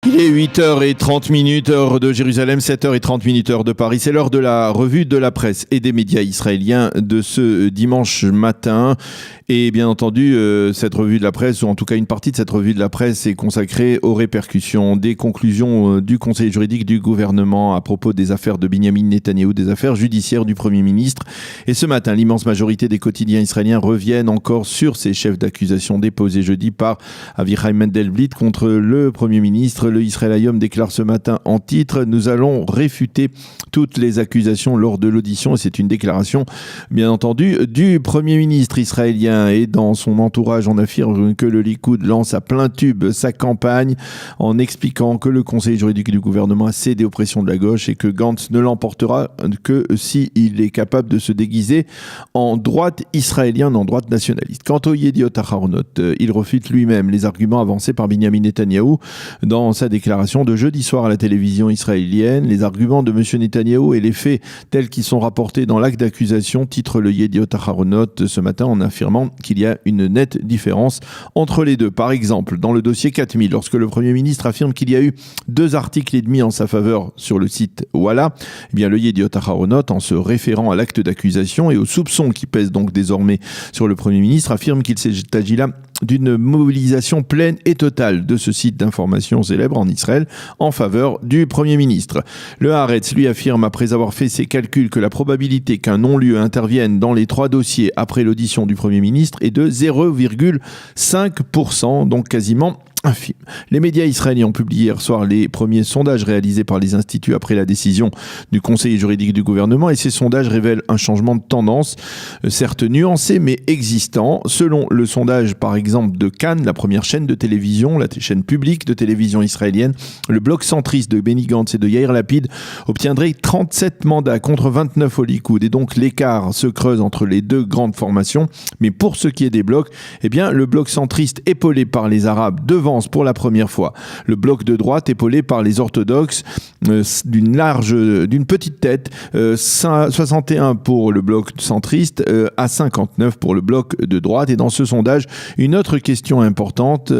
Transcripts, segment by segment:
Il est 8h30, heure de Jérusalem, 7h30, heure de Paris. C'est l'heure de la revue de la presse et des médias israéliens de ce dimanche matin. Et bien entendu, cette revue de la presse, ou en tout cas une partie de cette revue de la presse, est consacrée aux répercussions des conclusions du Conseil juridique du gouvernement à propos des affaires de Binyamin Netanyahou, des affaires judiciaires du Premier ministre. Et ce matin, l'immense majorité des quotidiens israéliens reviennent encore sur ces chefs d'accusation déposés jeudi par Avichai Mendelblit contre le Premier ministre. Le Israël Hayom déclare ce matin en titre: nous allons réfuter toutes les accusations lors de l'audition. Et c'est une déclaration, bien entendu, du Premier ministre israélien. Et dans son entourage, on affirme que le Likoud lance à plein tube sa campagne en expliquant que le Conseil juridique du gouvernement a cédé aux pressions de la gauche et que Gantz ne l'emportera que s'il est capable de se déguiser en droite israélienne, en droite nationaliste. Quant au Yediot Aharonot, il refute lui-même les arguments avancés par Binyamin Netanyahou dans sa déclaration de jeudi soir à la télévision israélienne. Les arguments de M. Netanyahou et les faits tels qu'ils sont rapportés dans l'acte d'accusation, titre le Yediot Aharonot ce matin en affirmant qu'il y a une nette différence entre les deux. Par exemple, dans le dossier 4000, lorsque le Premier ministre affirme qu'il y a eu 2 articles et demi en sa faveur sur le site Walla, eh bien le Yediot Aharonot, en se référant à l'acte d'accusation et aux soupçons qui pèsent donc désormais sur le Premier ministre, affirme qu'il s'agit là d'une mobilisation pleine et totale de ce site d'information célèbre en Israël en faveur du Premier ministre. Le Haaretz lui affirme, après avoir fait ses calculs, que la probabilité qu'un non-lieu intervienne dans les 3 dossiers après l'audition du Premier ministre est de 0,5%, donc quasiment infime. Les médias israéliens ont publié hier soir les premiers sondages réalisés par les instituts après la décision du Conseil juridique du gouvernement, et ces sondages révèlent un changement de tendance, certes nuancé mais existant. Selon le sondage par exemple de Cannes, la première chaîne de télévision, la chaîne publique de télévision israélienne, le bloc centriste de Benny Gantz et de Yair Lapid obtiendrait 37 mandats contre 29 au Likoud, et donc l'écart se creuse entre les deux grandes formations. Mais pour ce qui est des blocs, eh bien le bloc centriste épaulé par les Arabes devance pour la première fois le bloc de droite épaulé par les orthodoxes d'une petite tête, 61 pour le bloc centriste à 59 pour le bloc de droite. Et dans ce sondage, une autre question importante,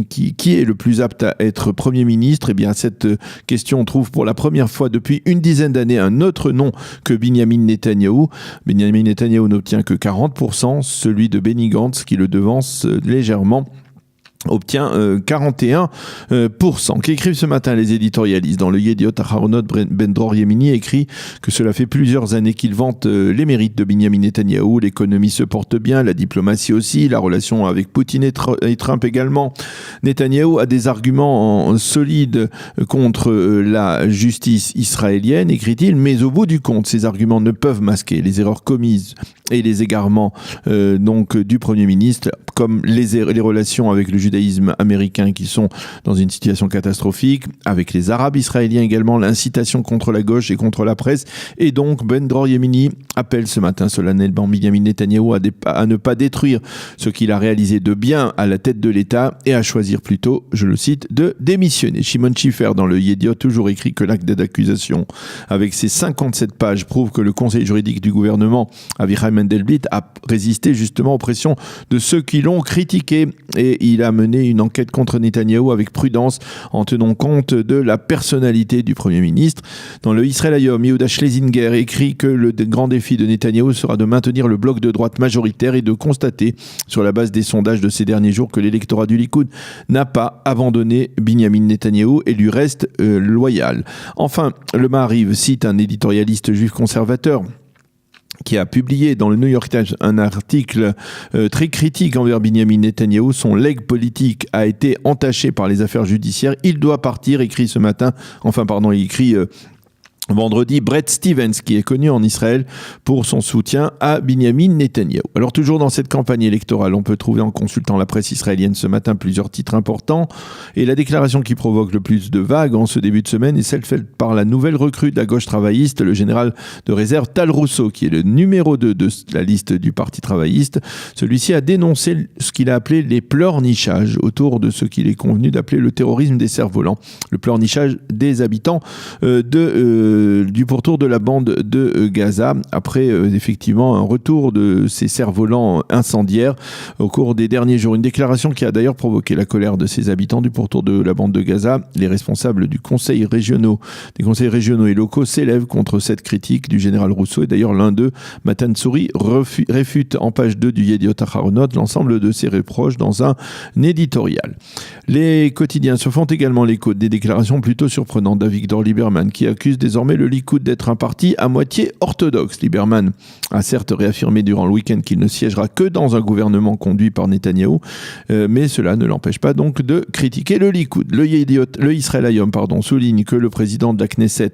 qui est le plus apte à être Premier ministre? Eh bien cette question trouve pour la première fois depuis une dizaine d'années un autre nom que Binyamin Netanyahou. Binyamin Netanyahou n'obtient que 40%, celui de Benny Gantz, qui le devance légèrement, obtient 41%. Qu'écrivent ce matin les éditorialistes? Dans le Yediot Aharonot, Ben Dror Yemini écrit que cela fait plusieurs années qu'il vante les mérites de Binyamin Netanyahou. L'économie se porte bien, la diplomatie aussi, la relation avec Poutine et Trump également. Netanyahou a des arguments solides contre la justice israélienne, écrit-il, mais au bout du compte, ces arguments ne peuvent masquer les erreurs commises et les égarements donc du Premier ministre, comme les relations avec le judaïsme américain qui sont dans une situation catastrophique, avec les Arabes israéliens également, l'incitation contre la gauche et contre la presse. Et donc Ben Dror Yemini appelle ce matin solennellement Binyamin Netanyahou à ne pas détruire ce qu'il a réalisé de bien à la tête de l'État et à choisir plutôt, je le cite, de démissionner. Shimon Schiffer dans le Yediot toujours écrit que l'acte d'accusation avec ses 57 pages prouve que le Conseil juridique du gouvernement, Avichai Mendelblit, a résisté justement aux pressions de ceux qui l'ont critiqué, et il a mené une enquête contre Netanyahou avec prudence en tenant compte de la personnalité du Premier ministre. Dans le Israël Hayom, Yehuda Schlesinger écrit que le grand défi de Netanyahou sera de maintenir le bloc de droite majoritaire et de constater, sur la base des sondages de ces derniers jours, que l'électorat du Likoud n'a pas abandonné Binyamin Netanyahou et lui reste loyal. Enfin, le Maariv cite un éditorialiste juif conservateur qui a publié dans le New York Times un article très critique envers Binyamin Netanyahou. Son legs politique a été entaché par les affaires judiciaires. Il doit partir, écrit ce matin, il écrit vendredi Brett Stevens, qui est connu en Israël pour son soutien à Binyamin Netanyahou. Alors toujours dans cette campagne électorale, on peut trouver en consultant la presse israélienne ce matin plusieurs titres importants, et la déclaration qui provoque le plus de vagues en ce début de semaine est celle faite par la nouvelle recrue de la gauche travailliste, le général de réserve Tal Rousseau, qui est le numéro 2 de la liste du Parti travailliste. Celui-ci a dénoncé ce qu'il a appelé les pleurnichages autour de ce qu'il est convenu d'appeler le terrorisme des cerfs-volants, le pleurnichage des habitants de du pourtour de la bande de Gaza, après effectivement un retour de ces cerfs-volants incendiaires au cours des derniers jours. Une déclaration qui a d'ailleurs provoqué la colère de ses habitants du pourtour de la bande de Gaza. Les responsables des conseils régionaux et locaux s'élèvent contre cette critique du général Rousseau, et d'ailleurs l'un d'eux, Matan Tsouri, réfute en page 2 du Yediot Aharonot l'ensemble de ses reproches dans un éditorial. Les quotidiens se font également l'écho des déclarations plutôt surprenantes d'Avigdor Lieberman, qui accuse désormais le Likoud d'être un parti à moitié orthodoxe. Lieberman a certes réaffirmé durant le week-end qu'il ne siégera que dans un gouvernement conduit par Netanyahou, mais cela ne l'empêche pas donc de critiquer le Likoud. Le Israël Hayom souligne que le président de la Knesset,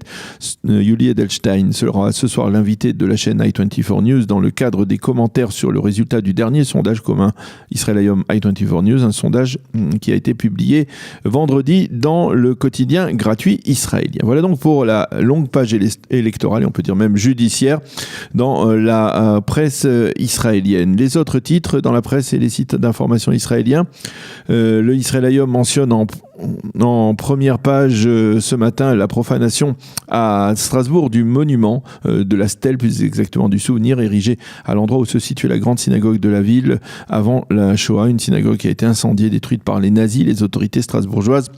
Yuli Edelstein, sera ce soir l'invité de la chaîne i24 News dans le cadre des commentaires sur le résultat du dernier sondage commun Israël Hayom i24 News, un sondage qui a été publié vendredi dans le quotidien gratuit israélien. Voilà donc pour la longue page électorale, et on peut dire même judiciaire, dans la presse israélienne. Les autres titres dans la presse et les sites d'information israéliens, le Israël Hayom mentionne en première page ce matin la profanation à Strasbourg du monument de la stèle, plus exactement du souvenir, érigé à l'endroit où se situait la grande synagogue de la ville avant la Shoah, une synagogue qui a été incendiée, détruite par les nazis. Les autorités strasbourgeoises,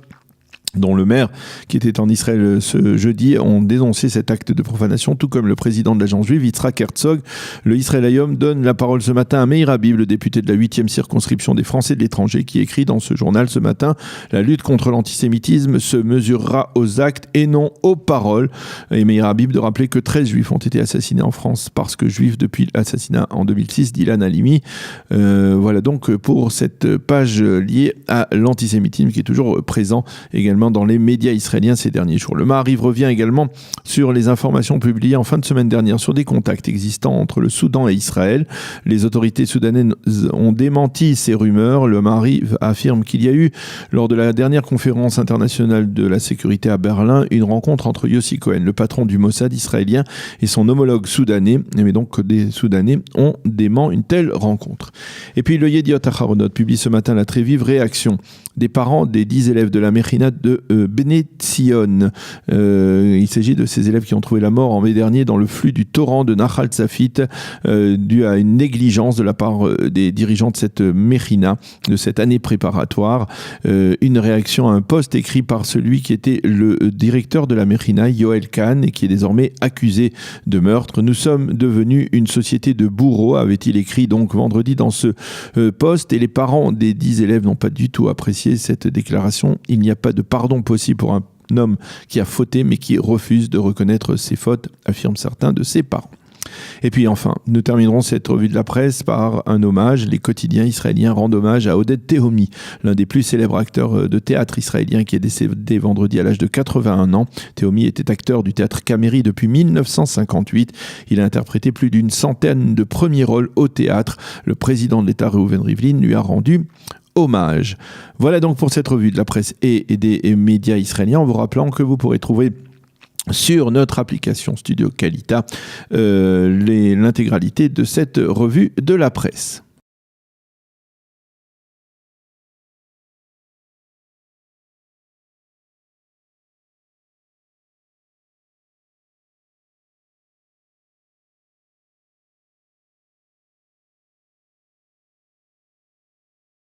dont le maire qui était en Israël ce jeudi, ont dénoncé cet acte de profanation, tout comme le président de l'agence juive, Yitzhak Herzog. Le Israël Hayom donne la parole ce matin à Meir Habib, le député de la 8e circonscription des Français de l'étranger, qui écrit dans ce journal ce matin: la lutte contre l'antisémitisme se mesurera aux actes et non aux paroles. Et Meir Habib de rappeler que 13 juifs ont été assassinés en France parce que juifs depuis l'assassinat en 2006 d'Ilan Halimi. Voilà donc pour cette page liée à l'antisémitisme qui est toujours présent également dans les médias israéliens ces derniers jours. Le Maariv revient également sur les informations publiées en fin de semaine dernière sur des contacts existants entre le Soudan et Israël. Les autorités soudanaises ont démenti ces rumeurs. Le Maariv affirme qu'il y a eu, lors de la dernière conférence internationale de la sécurité à Berlin, une rencontre entre Yossi Cohen, le patron du Mossad israélien, et son homologue soudanais. Mais donc des Soudanais ont dément une telle rencontre. Et puis le Yediot Aharonot publie ce matin la très vive réaction des parents des 10 élèves de la Mechina de Bnei Tzion. Il s'agit de ces élèves qui ont trouvé la mort en mai dernier dans le flux du torrent de Nahal Tzafit, dû à une négligence de la part des dirigeants de cette Mechina, de cette année préparatoire. Une réaction à un post écrit par celui qui était le directeur de la Mechina, Yoel Kahn, et qui est désormais accusé de meurtre. Nous sommes devenus une société de bourreaux, avait-il écrit donc vendredi dans ce post, et les parents des 10 élèves n'ont pas du tout apprécié cette déclaration. Il n'y a pas de pardon possible pour un homme qui a fauté mais qui refuse de reconnaître ses fautes, affirment certains de ses parents. Et puis enfin, nous terminerons cette revue de la presse par un hommage. Les quotidiens israéliens rendent hommage à Oded Tehomi, l'un des plus célèbres acteurs de théâtre israélien qui est décédé vendredi à l'âge de 81 ans. Tehomi était acteur du théâtre Cameri depuis 1958. Il a interprété plus d'une centaine de premiers rôles au théâtre. Le président de l'État, Reuven Rivlin, lui a rendu hommage. Voilà donc pour cette revue de la presse et des médias israéliens, en vous rappelant que vous pourrez trouver sur notre application Studio Kalita l'intégralité de cette revue de la presse.